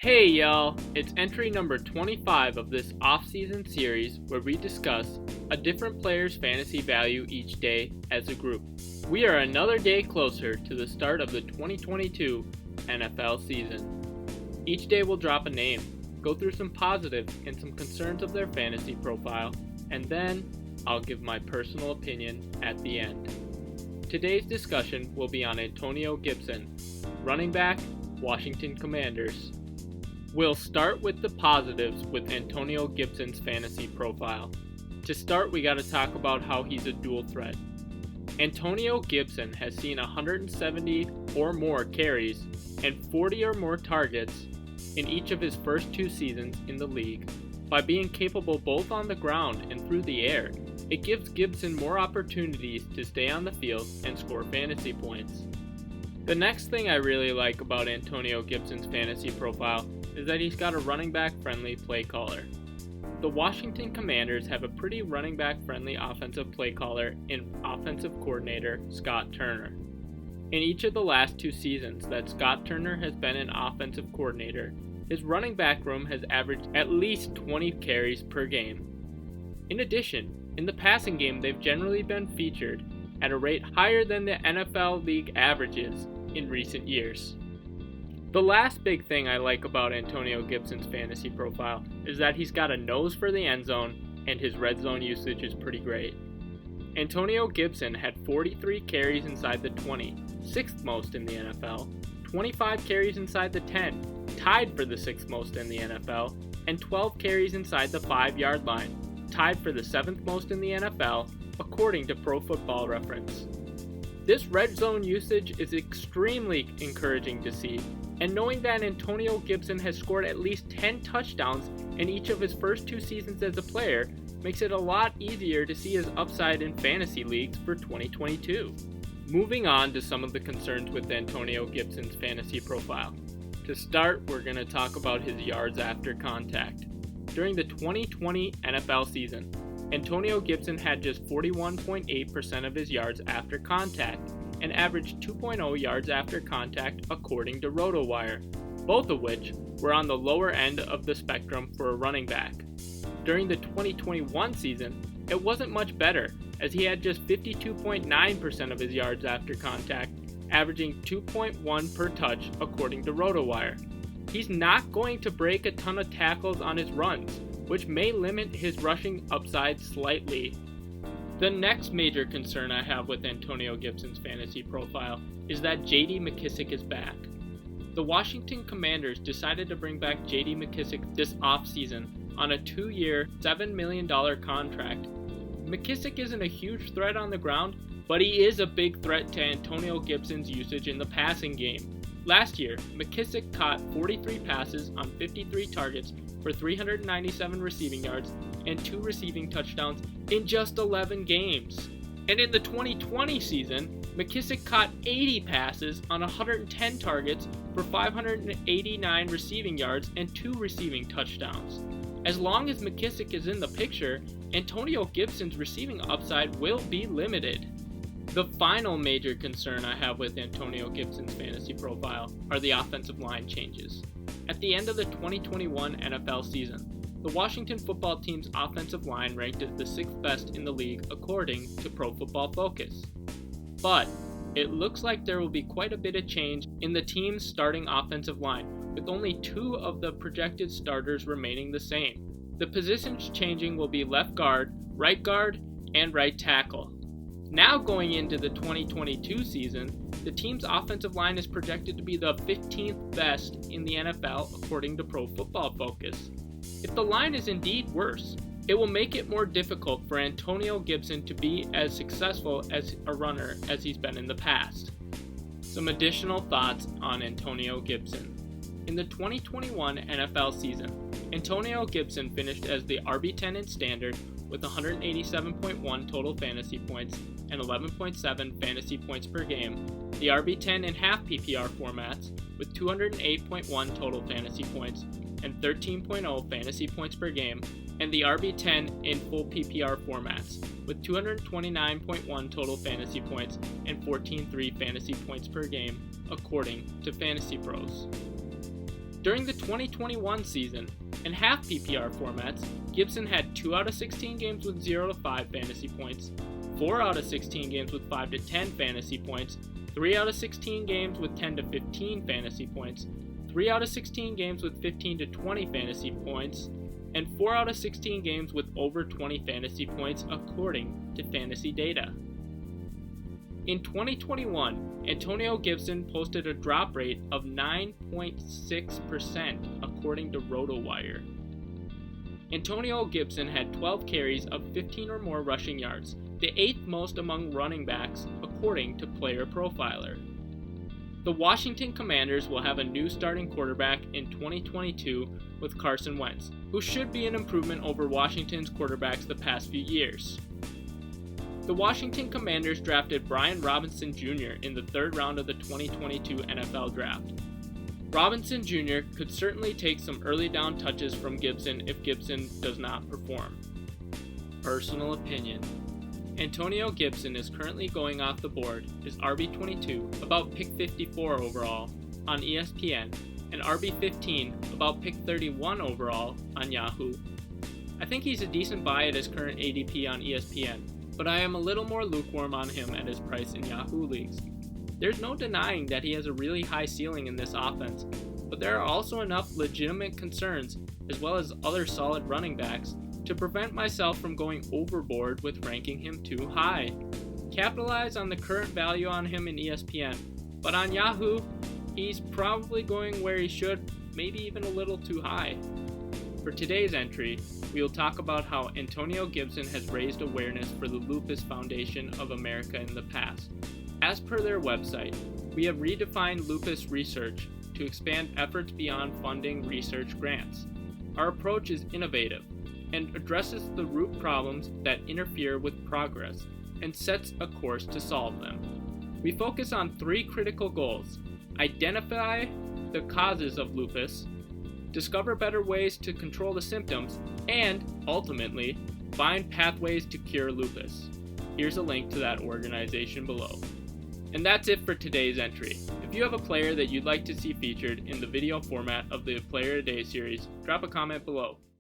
Hey y'all, it's entry number 25 of this offseason series where we discuss a different player's fantasy value each day as a group. We are another day closer to the start of the 2022 NFL season. Each day we'll drop a name, go through some positives and some concerns of their fantasy profile, and then I'll give my personal opinion at the end. Today's discussion will be on Antonio Gibson, running back, Washington Commanders. We'll start with the positives with Antonio Gibson's fantasy profile. To start, we gotta talk about how he's a dual threat. Antonio Gibson has seen 170 or more carries and 40 or more targets in each of his first two seasons in the league. By being capable both on the ground and through the air, it gives Gibson more opportunities to stay on the field and score fantasy points. The next thing I really like about Antonio Gibson's fantasy profile is that he's got a running back friendly play caller. The Washington Commanders have a pretty running back friendly offensive play caller in offensive coordinator Scott Turner. In each of the last two seasons that Scott Turner has been an offensive coordinator, his running back room has averaged at least 20 carries per game. In addition, in the passing game they've generally been featured at a rate higher than the NFL league averages in recent years. The last big thing I like about Antonio Gibson's fantasy profile is that he's got a nose for the end zone and his red zone usage is pretty great. Antonio Gibson had 43 carries inside the 20, sixth most in the NFL, 25 carries inside the 10, tied for the sixth most in the NFL, and 12 carries inside the 5-yard line, tied for the seventh most in the NFL, according to Pro Football Reference. This red zone usage is extremely encouraging to see, and knowing that Antonio Gibson has scored at least 10 touchdowns in each of his first two seasons as a player makes it a lot easier to see his upside in fantasy leagues for 2022. Moving on to some of the concerns with Antonio Gibson's fantasy profile. To start, we're going to talk about his yards after contact. During the 2020 NFL season, Antonio Gibson had just 41.8% of his yards after contact and averaged 2.0 yards after contact according to RotoWire, both of which were on the lower end of the spectrum for a running back. During the 2021 season, it wasn't much better, as he had just 52.9% of his yards after contact, averaging 2.1 per touch according to RotoWire. He's not going to break a ton of tackles on his runs, which may limit his rushing upside slightly. The next major concern I have with Antonio Gibson's fantasy profile is that J.D. McKissic is back. The Washington Commanders decided to bring back J.D. McKissic this offseason on a 2-year, $7 million contract. McKissic isn't a huge threat on the ground, but he is a big threat to Antonio Gibson's usage in the passing game. Last year, McKissic caught 43 passes on 53 targets for 397 receiving yards and 2 receiving touchdowns in just 11 games. And in the 2020 season, McKissic caught 80 passes on 110 targets for 589 receiving yards and 2 receiving touchdowns. As long as McKissic is in the picture, Antonio Gibson's receiving upside will be limited. The final major concern I have with Antonio Gibson's fantasy profile are the offensive line changes. At the end of the 2021 NFL season, the Washington football team's offensive line ranked as the 6th best in the league according to Pro Football Focus. But it looks like there will be quite a bit of change in the team's starting offensive line, with only 2 of the projected starters remaining the same. The positions changing will be left guard, and right tackle. Now going into the 2022 season, the team's offensive line is projected to be the 15th best in the NFL according to Pro Football Focus. If the line is indeed worse, it will make it more difficult for Antonio Gibson to be as successful as a runner as he's been in the past. Some additional thoughts on Antonio Gibson. In the 2021 NFL season, Antonio Gibson finished as the RB10 in standard with 187.1 total fantasy points and 11.7 fantasy points per game, the RB10 in half PPR formats with 208.1 total fantasy points and 13.0 fantasy points per game, and the RB10 in full PPR formats with 229.1 total fantasy points and 14.3 fantasy points per game, according to Fantasy Pros. During the 2021 season, in half PPR formats, Gibson had 2 out of 16 games with 0 to 5 fantasy points, 4 out of 16 games with 5 to 10 fantasy points, 3 out of 16 games with 10 to 15 fantasy points, 3 out of 16 games with 15 to 20 fantasy points, and 4 out of 16 games with over 20 fantasy points according to fantasy data. In 2021, Antonio Gibson posted a drop rate of 9.6% according to RotoWire. Antonio Gibson had 12 carries of 15 or more rushing yards, the 8th most among running backs according to Player Profiler. The Washington Commanders will have a new starting quarterback in 2022 with Carson Wentz, who should be an improvement over Washington's quarterbacks the past few years. The Washington Commanders drafted Brian Robinson Jr. in the 3rd round of the 2022 NFL Draft. Robinson Jr. could certainly take some early down touches from Gibson if Gibson does not perform. Personal opinion: Antonio Gibson is currently going off the board as RB22, about pick 54 overall, on ESPN, and RB15, about pick 31 overall, on Yahoo. I think he's a decent buy at his current ADP on ESPN, but I am a little more lukewarm on him at his price in Yahoo leagues. There's no denying that he has a really high ceiling in this offense, but there are also enough legitimate concerns, as well as other solid running backs, to prevent myself from going overboard with ranking him too high. Capitalize on the current value on him in ESPN, but on Yahoo, he's probably going where he should, maybe even a little too high. For today's entry, we will talk about how Antonio Gibson has raised awareness for the Lupus Foundation of America in the past. As per their website, we have redefined lupus research to expand efforts beyond funding research grants. Our approach is innovative and addresses the root problems that interfere with progress and sets a course to solve them. We focus on 3 critical goals: identify the causes of lupus, discover better ways to control the symptoms, and, ultimately, find pathways to cure lupus. Here's a link to that organization below. And that's it for today's entry. If you have a player that you'd like to see featured in the video format of the Player a Day series, drop a comment below.